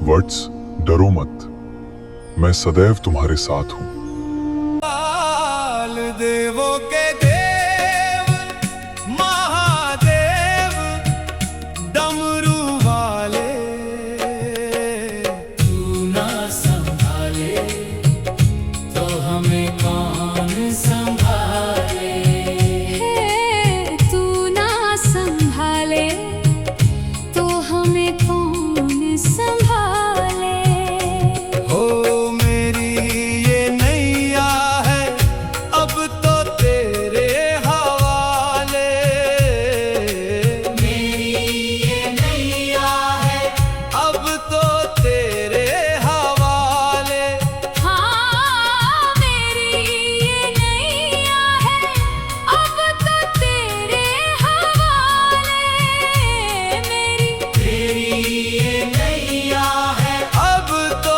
वत्स, डरो मत, मैं सदैव तुम्हारे साथ हूं। देवों के देव महादेव डमरू वाले, तू ना संभाले तो हमें कौन संभाले। तू ना संभाले तो हमें कौन संभाले। हो मेरी ये नैया है अब तो तेरे हवाले। मेरी ये नैया है अब तो तेरे हवाले। हाँ मेरी ये नैया है अब तो तेरे हवाले। तेरी ये नैया है अब तो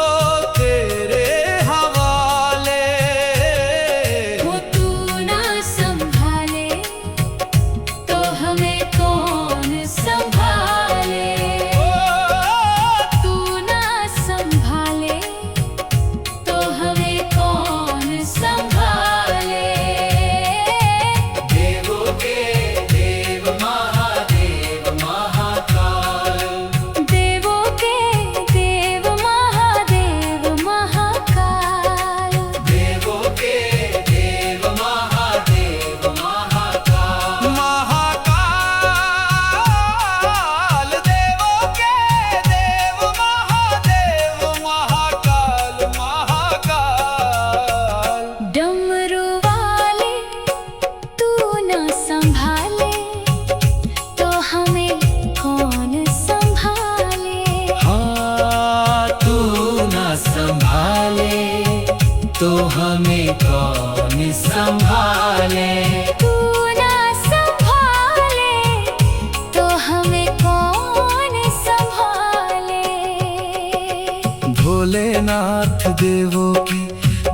तेरे हवाले। वो तू ना संभाले तो हमें कौन संभाले। तू ना संभाले तो हमें कौन संभाले। देवों के देव महादेव महाकाल। देवों के देव महादेव महाकाल। देवों के देव महादेव महाकाल। महाकाल देवों के देव महादेव महाकाल महाकाल। डमरू वाले तू ना संभाले तो हमें कौन संभाले। हाँ तू ना संभाले तो हमें कौन संभाले। तू ना संभाले तो हमें कौन संभाले। भोलेनाथ देवों की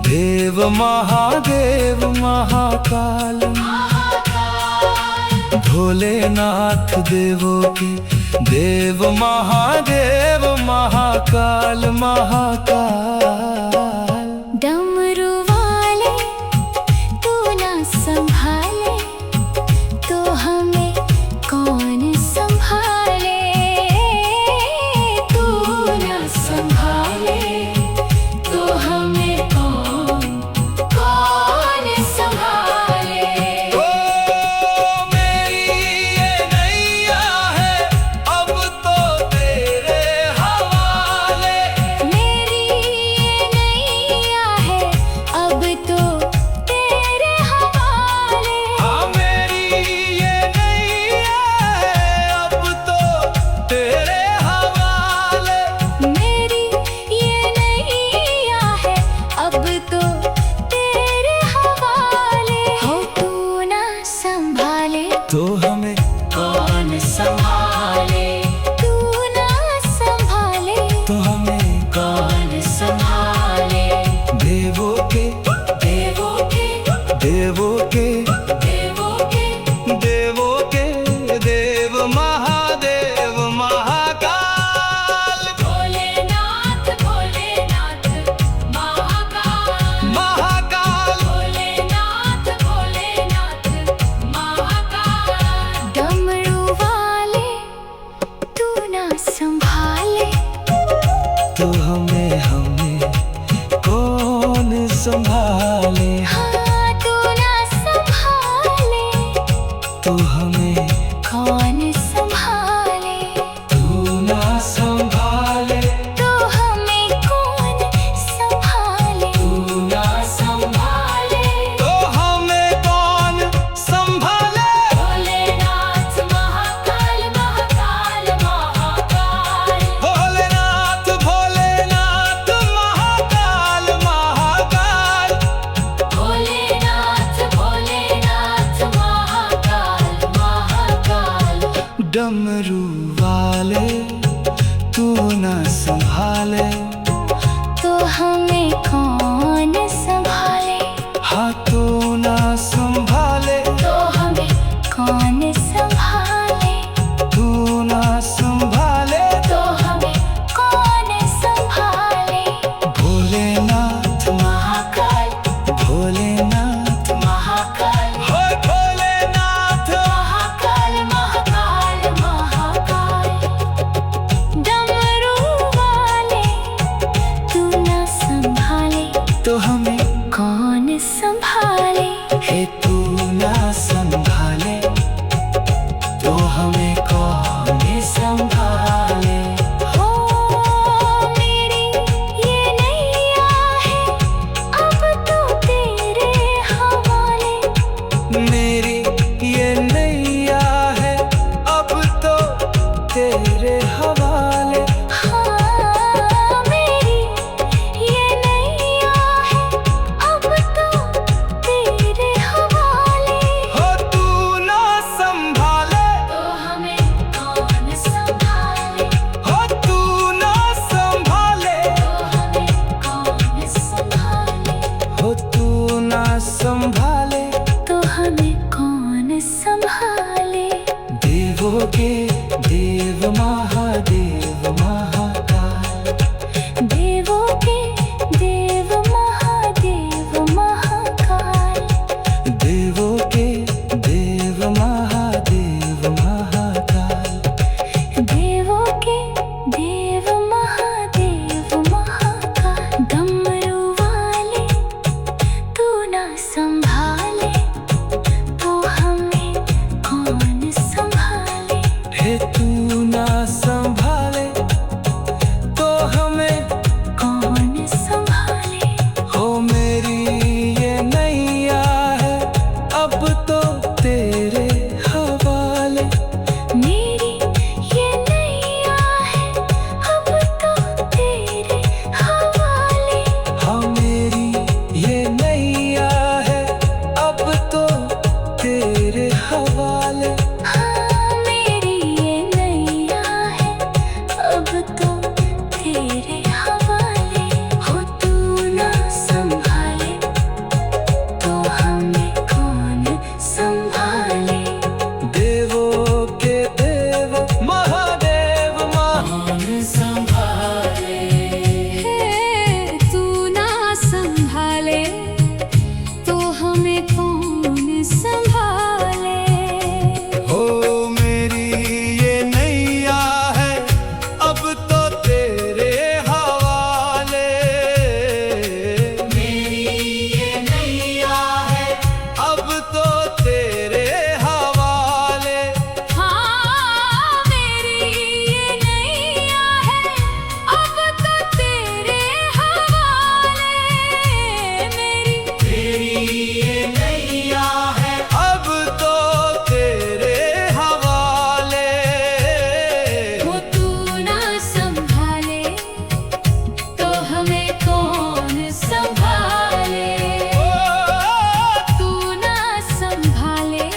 देव महादेव महाकाल। भोलेनाथ देवों की देव महादेव महाकाल महाकाल। डमरू वाले तू ना संभाले तो हमें कौन संभाले। तू ना संभाले तो हमें कौन संभाले। ओ मेरी ये नैया है अब तो तेरे हवाले। मेरी ये नैया है अब तो तेरे हवाले। हाँ मेरी ये नैया है अब तो तेरे हवाले। मेरी ये नैया है अब तो तेरे हवाले। हो तू ना संभाले तो हमें कौन संभाले। तू ना संभाले तो हमें कौन संभाले। देवों के देवों के देवों के देवों के देवों के देव महादेव महाकाल। भोलेनाथ भोलेनाथ महाकाल। महाकाल भोलेनाथ भोलेनाथ महाकाल। डमरू वाले तू ना संभाले तो हमें कौन संभाले। हाँ तू ना संभाले तो हमें कौन संभाले। तू ना संभाले तो हमें कौन संभाले। तू ना संभाले तो हमें कौन संभाले। भोलेनाथ महाकाल महाकाल महाकाल। भोलेनाथ भोलेनाथ महाकाल महाकाल। भोलेनाथ भोलेनाथ महाकाल महाकाल। डमरू वाले तू ना संभाले तो हमें कौन संभाले। हाँ तू ना संभाले तो हमें कौन संभाले। तू ना देवों के देव महादेव महाकाल, देवों के देव महादेव महाकाल, देवों के देव महादेव महाकाल, देवों के देव महादेव महाकाल। डमरू वाले तू ना संभाले तो हमें कौन संभाले। हे तू ना संभाले तो हमें कौन संभाले। हो मेरी ये नैया है अब तो तेरे हवाले। मेरी ये नैया है अब तो तेरे हवाले। हाँ मेरी ये नैया है अब तो तेरे हवाले। हाँ मेरी ये नैया है अब तो तेरे हवाले। हो तू ना संभाले तो हमें कौन संभाले। देवों के देव महादेव महान संभाले। तू ना संभाले तो हमें कौन संभाले। हो मेरी ये नैया है अब तो तेरे हवाले। मेरी ये नैया है अब तो तेरे हवाले। हाँ मेरी ये नैया है अब तो तेरे हवाले। तेरी ये नैया है अब तो तेरे हवाले। वो तू ना संभाले तो हमें कौन संभाले। तू ना संभाले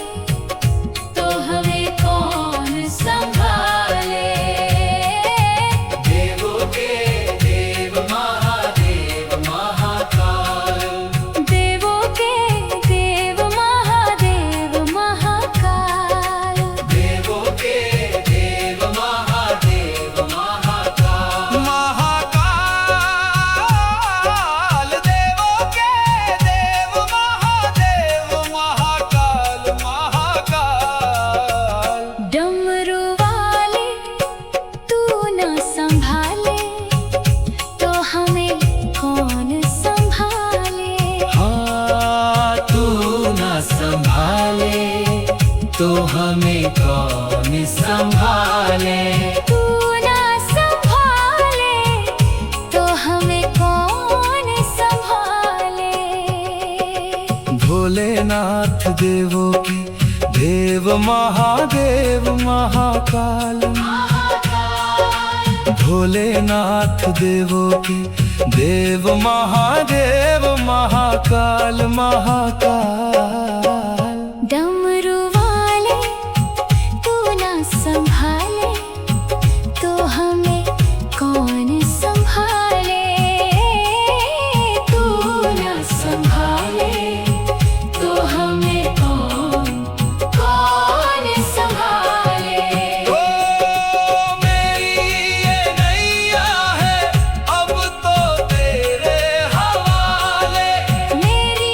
तो हमें कौन संभाले। देवों के देव महादेव महाकाल, देवों के देव महादेव महाकाल, देवों के देव महादेव महाकाल महाकाल। देवों के देव महादेव महाकाल महाकाल। डमरू वाले तू ना संभाले तो हमें कौन संभाले। हाँ तू ना संभाले तो हमें कौन संभाले। तू ना संभाले तो हमें कौन संभाले। भोलेनाथ देवों के देव महादेव महाकाल, भोलेनाथ देवों के देव महादेव महाकाल महाकाल। डमरू वाले तू ना संभाले तो हमें कौन संभाले। तू ना संभाले तो हमें कौन संभाले। ओ मेरी ये नैया है अब तो तेरे हवाले। मेरी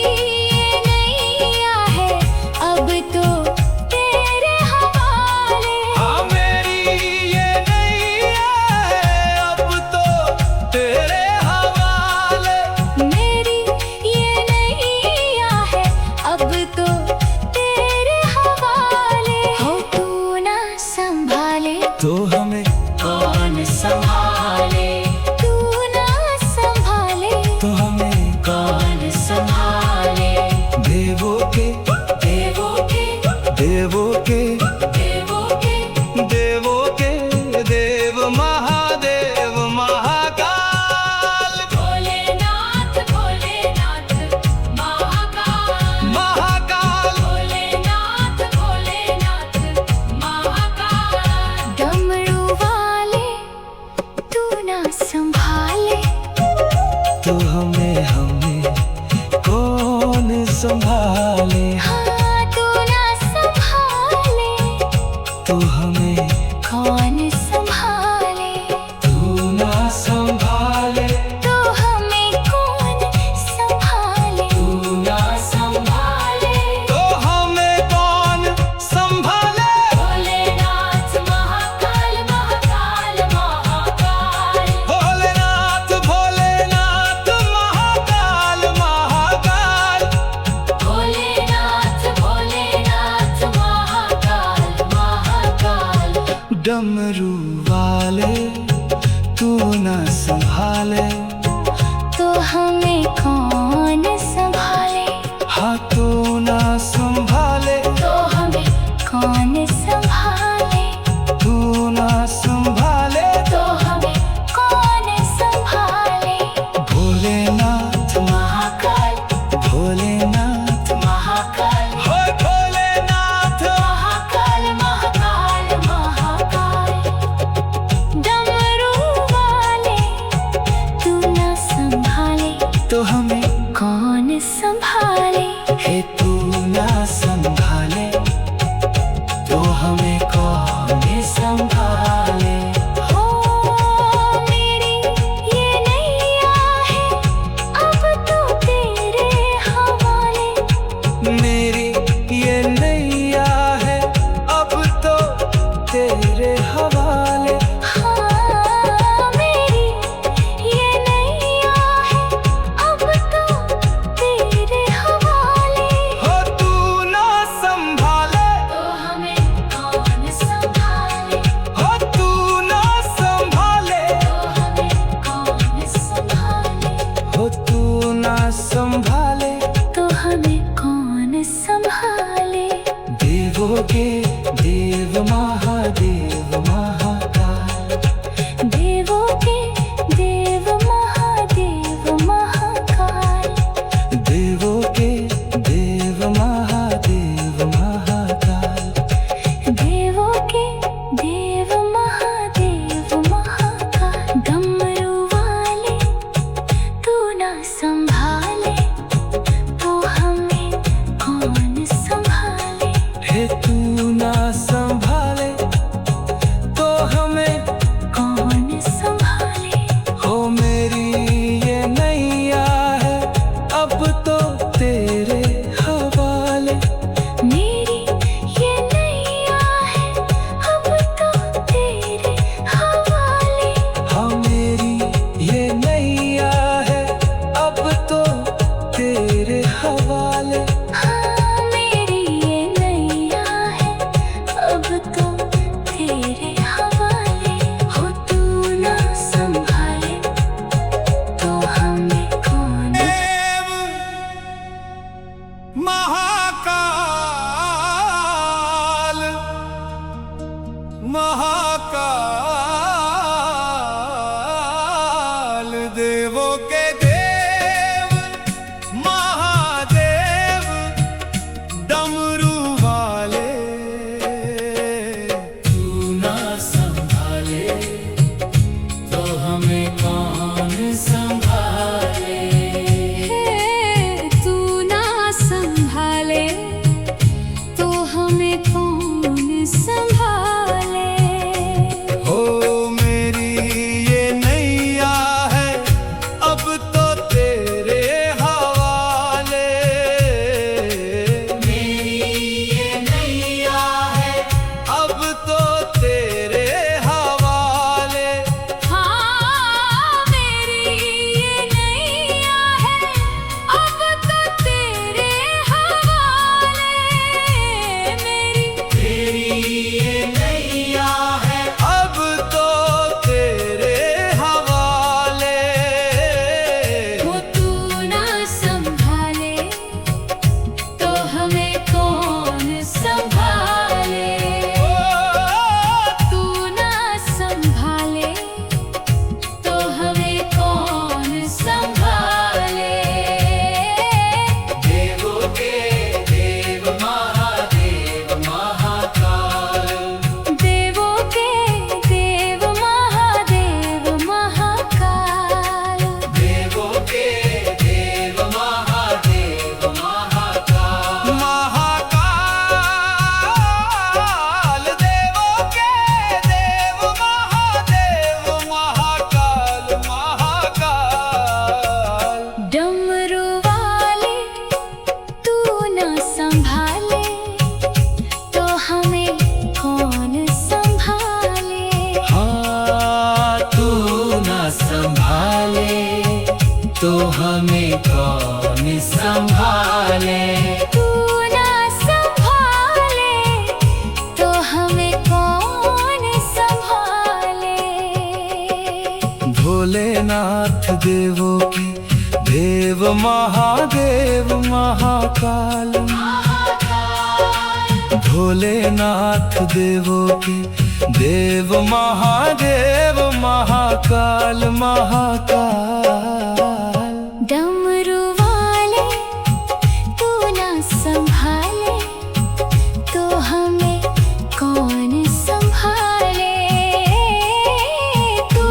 ये नैया है अब तो तेरे हवाले। हाँ मेरी तो हमें कौन संभाले तू ना संभाले, तो हमें कौन संभाले तू ना संभाले तो हमें कौन संभाले। भोलेनाथ महाकाल महाकाल महाकाल भोलेनाथ भोलेनाथ महाकाल महाकाल, भोलेनाथ भोलेनाथ महाकाल महाकाल डमरू वाले तू ना संभाले, तो हमें कौन संभाले हाँ तू ना संभाले, तो हमें कौन संभाले तू ना संभाले तो हमें कौन संभाले भोलेनाथ महाकाल भोलेनाथ महाकाल हो भोलेनाथ महाकाल महाकाल महाकाल डमरू वाले तू न संभाले तो हमें कौन संभाले हे तू ना संभाले तो हमें कौन संभाले। हो मेरी ये नैया है अब तो तेरे हवाले मेरी ये नैया है अब तो तेरे हवाले, हाँ मेरी ये नैया है अब तो तेरे हवाले हो तू ना संभाले, तो हमें कौन संभाले हो तू ना संभाले, तो हमें कौन संभाले हो तू ना संभाले तो हमें कौन संभाले देवों के देव महादेव महाकाल, देवों के देव महादेव महाकाल देवों के देव महादेव महाकाल, देवों के देव महादेव महाकाल डमरू वाले तू ना संभाले तो हमें कौन संभाले हे तू ना संभाले तो हमें कौन संभाले हो मेरी ये नैया है अब तो तेरे हवाले, मेरी ये नैया है अब तो तेरे हवाले हाँ मेरी ये नैया है अब तो तेरे हवाले। हाँ मेरी ये नैया है अब तो तेरे हवाले हो तू ना संभाले तो हमें कौन देव महाकाल महाकाल देवों के देव महादेव डमरू वाले तू ना संभाले तो हमें कौन संभाले। तू ना संभाले तो हमें कौन संभाले हो मेरी ये नैया है अब तो तेरे हवाले, मेरी ये नैया है अब तो तेरे हवाले, हाँ मेरी ये नैया है अब तो तेरे हवाले मेरी ये नैया है अब तो तेरे हवाले। वो तू ना संभाले तो हमें कौन संभाले तू ना संभाले तो हमें कौन संभाले देवों के देव महादेव महाकाल, देवों के देव महादेव महाकाल। भोलेनाथ देवों के देव महादेव महाकाल महाकाल। डमरू वाले तू ना संभाले तो हमें कौन संभाले। तू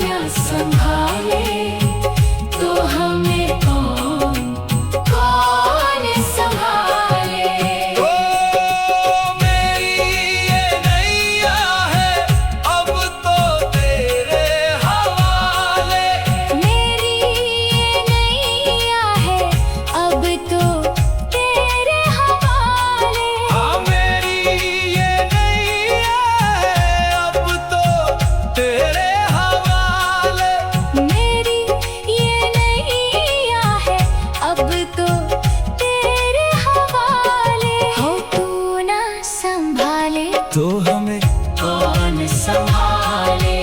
ना संभाले तो हमें कौन संभाले। ओ मेरी ये नैया है अब तो तेरे हवाले। मेरी ये नैया है अब तो तेरे हवाले। हाँ मेरी ये नैया है अब तो तेरे हवाले। मेरी ये नैया है अब तो तेरे हवाले। हो तू ना संभाले तो हमें कौन संभाले।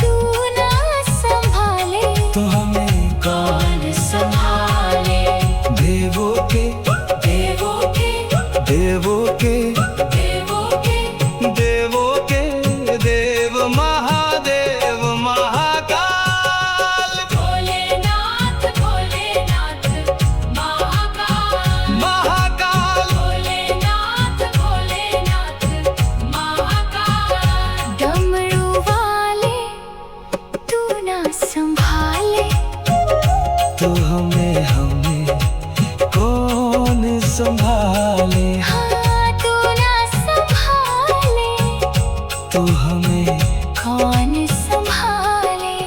तू ना संभाले तो हमें कौन संभाले। देवों के देवों के देवों के देवों के देवों के देव महादेव महाकाल। भोलेनाथ भोलेनाथ महाकाल। महाकाल भोलेनाथ भोलेनाथ महाकाल। डमरू वाले तू ना संभाले तो हमें कौन संभाले। हाँ तू ना संभाले तो हमें कौन संभाले।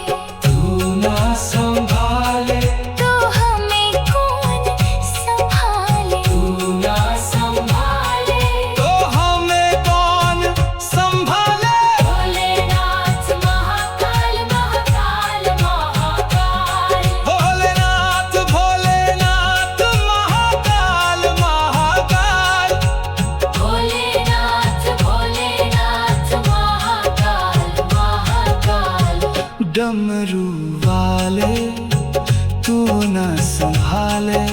तू ना संभाले तो हमें कौन संभाले। तू ना संभाले तो हमें कौन संभाले। भोलेनाथ महाकाल महाकाल महाकाल। भोलेनाथ भोलेनाथ महाकाल महाकाल। भोलेनाथ भोलेनाथ महाकाल महाकाल। डमरू वाले तू ना संभाले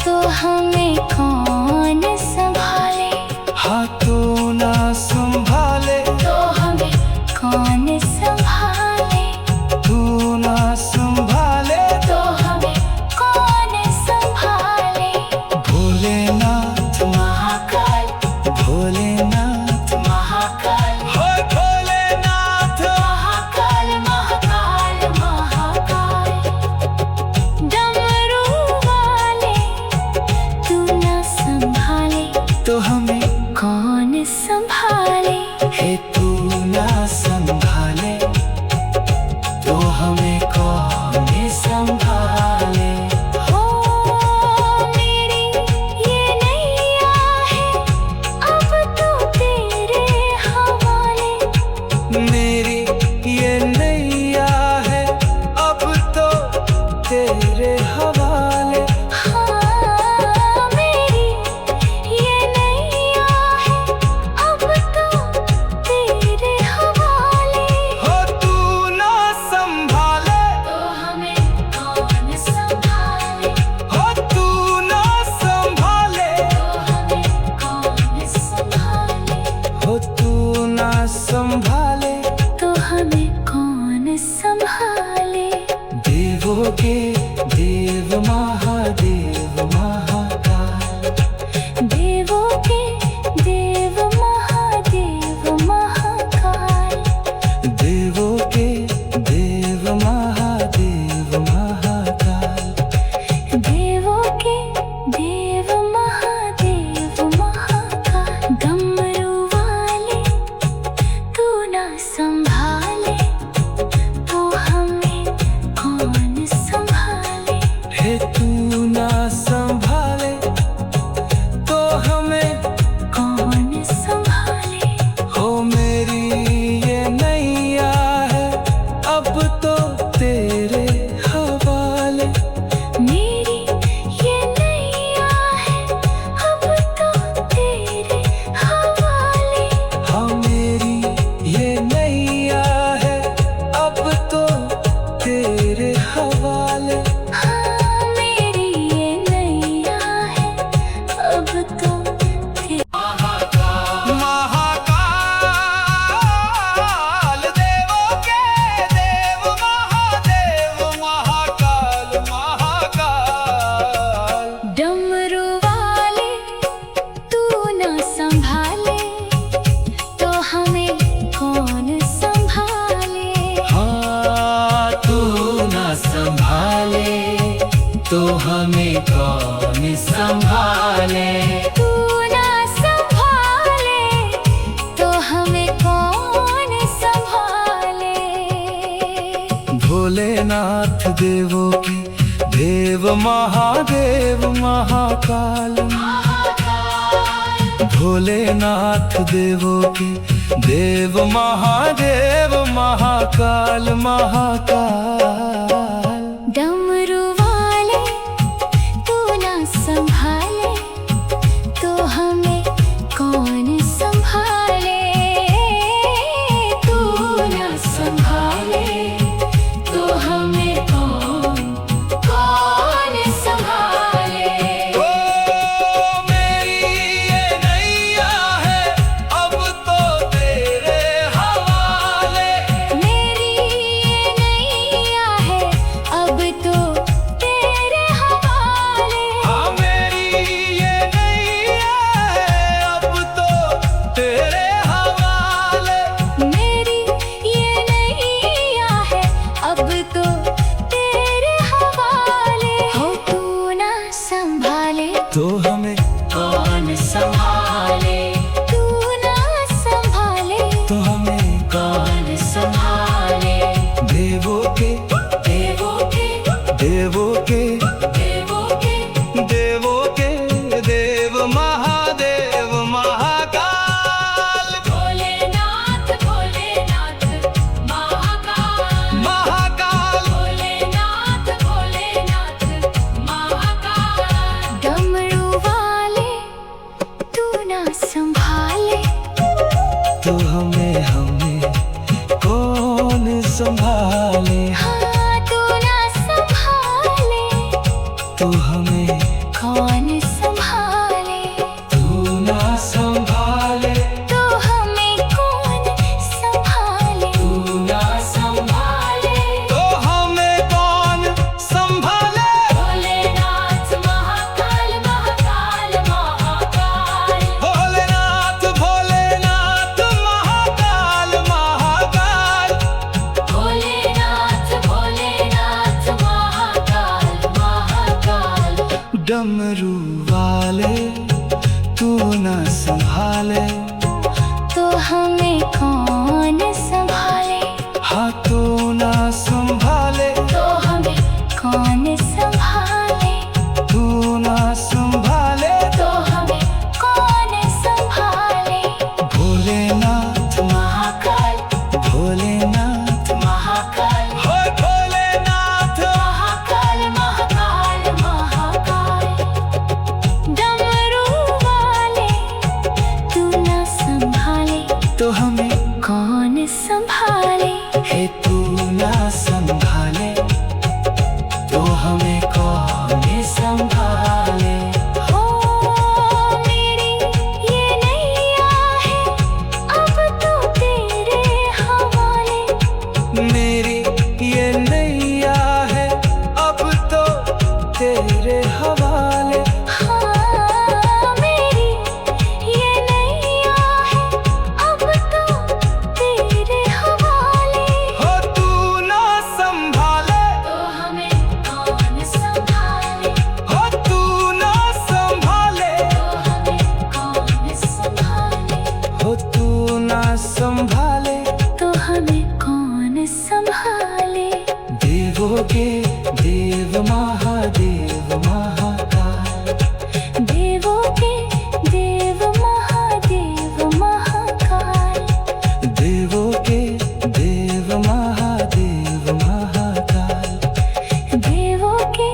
तो हमें कौन संभाले। हाँ तू ना संभाले तो हमें कौन संभाले। तू ना संभाले तो हमें कौन संभाले। भोलेनाथ महाकाल भोलेनाथ महाकाल हो भोलेनाथ महाकाल महाकाल महाकाल। डमरू वाले तू ना संभाले तो हमें कौन संभाले। है तू ना संभाले तो हमें कौन संभाले। हो मेरी ये नैया है अब तो तेरे हवाले। मेरी ये नैया है अब तो तेरे हवाले। हाँ मेरी ये नैया है अब तो तेरे हवाले। हो तू ना संभाले तो हमें कौन संभाले। हो तू ना संभाले तो हमें कौन संभाले। हो तू ना संभाले तो हमें कौन संभाले। देवों के देव महादेव महाकाल। देवों के देव महादेव महाकाल। देवों के देव महादेव महाकाल। देवों के देव महादेव महाकाल। डमरू वाले तू ना संभाले तो हमें कौन संभाले। है तू ना देवों के देव महादेव महाकाल, भोलेनाथ देवों के देव महादेव महाकाल महाकाल। डमरू वाले तू ना संभाले तो हमें कौन संभाले, तू ना संभाले तो हमें कौन संभाले। ओ मेरी ये नैया है अब तो तेरे हवाले, मेरी ये नैया है अब तो तेरे हवाले। हाँ मेरी ये नैया है अब तो तेरे हवाले, मेरी ये नैया है अब तो तेरे हवाले। हो तू ना संभाले तो हमें कौन संभाले, तू ना संभाले तो हमें कौन संभाले। देवों के देवों के देवों के देवों के देवों के देव महादेव महाकाल, भोलेनाथ भोलेनाथ महाकाल, महाकाल। भोलेनाथ भोलेनाथ महाकाल। डमरू वाले तू ना संभाले तो हमें कौन संभाले, हाँ तू ना संभाले तो हमें कौन संभाले, तू ना संभाले तो हमें कौन संभाले, तू ना संभाले। तो हमें कौन संभाले। भोलेनाथ महाकाल महाकाल महाकाल, भोलेनाथ भोलेनाथ महाकाल महाकाल, भोलेनाथ भोलेनाथ महाकाल महाकाल। डमरू वाले तू ना संभाले तो हमें कौन संभाले, हाँ तू ना संभाले, तो हमें कौन संभाले, तू ना संभाले। तो हमें कौन संभाले। भोलेनाथ महाकाल भोलेनाथ महाकाल हो भोलेनाथ, महाकाल महाकाल महाकाल। डमरू वाले तू ना संभाले तो हमें कौन संभाले, है तू ना संभाले तो हमें कौन संभाले। हो मेरी ये नैया है अब तो तेरे हवाले, मेरी ये नैया है अब तो तेरे हवाले, हाँ मेरी ये नैया है अब तो तेरे हवाले। हो तू ना संभाले, तो हमें कौन संभाले, हो तू ना संभाले, तो हमें कौन संभाले। हो तू ना संभाले। तो हमें कौन संभाले। देवों के देव महादेव महाकाल, देवों के देव महादेव महाकाल, देवों के देव महादेव महाकाल, देवों के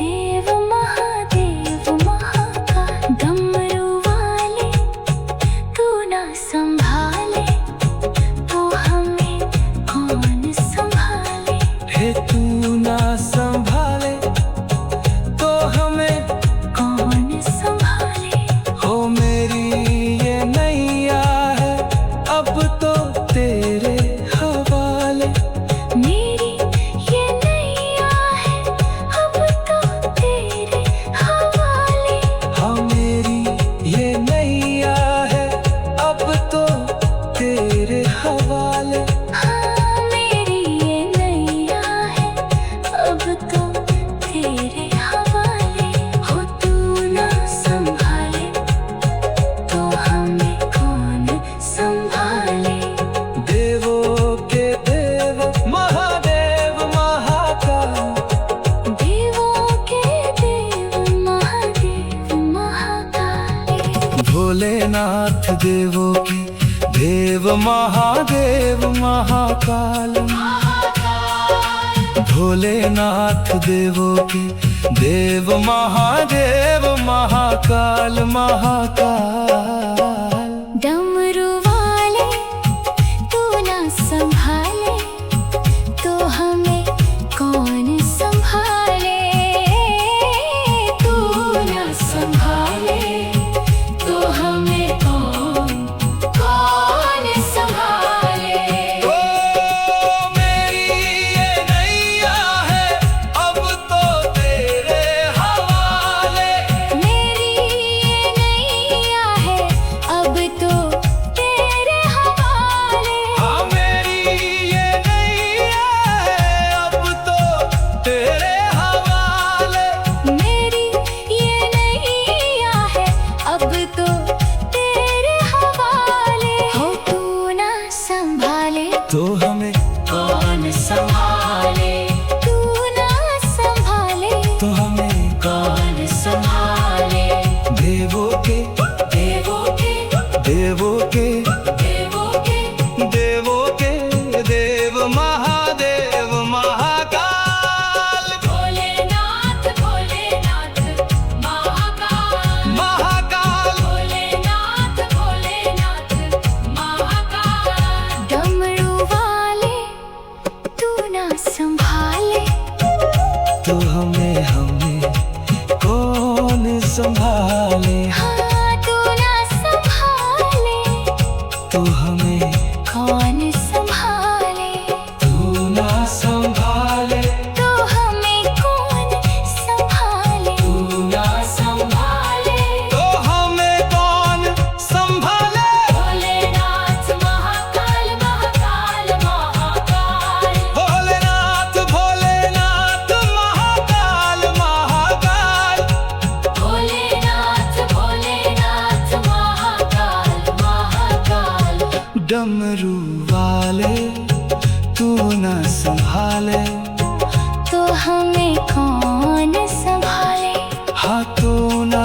देव महादेव महाकाल। डमरू वाले तू ना संभाले तो हमें कौन संभाले, हे तू ना संभाले तो हमें कौन संभाले। हो मेरी ये नैया है अब तो तेरे हवाले, मेरी ये नैया है अब तो तेरे हवाले, हाँ मेरी ये नैया है अब तो तेरे हवाले। हाँ मेरी ये नैया है अब तो तेरे हवाले। हो तू ना संभाले तो हमें कौन संभाले, देव महादेव महाकाल भोलेनाथ देवों के देव महादेव महाकाल महाकाल। डमरू वाले तू ना संभाले तो हमें कौन संभाले, तू ना संभाले तो हमें कौन संभाले। ओ मेरी ये नैया है अब तो तेरे हवाले, मेरी ये नैया है अब तो तेरे हवाले। हाँ मेरी ये नैया है अब तो तेरे हवाले। मेरी ये नैया है अब तो तेरे हवाले। हो तू ना संभाले तो हमें कौन संभाले, तू ना संभाले तो हमें कौन संभाले। देवों के देवों के देवों के देवों के देवों के देव महादेव महाकाल भोलेनाथ भोलेनाथ महाकाल महाकाल। भोलेनाथ भोलेनाथ महाकाल। डमरू वाले तू ना संभाले तो हमें कौन संभाले, हाँ तू ना संभाले तो हमें कौन संभाले। तू ना संभाले तो हमें कौन संभाले, तू ना संभाले तो हमें कौन संभाले। भोलेनाथ महाकाल महाकाल महाकाल। भोलेनाथ भोलेनाथ महाकाल महाकाल। भोलेनाथ भोलेनाथ महाकाल महाकाल। डमरू वाले तू ना संभाले तो हमें कौन संभाले। हाँ तू ना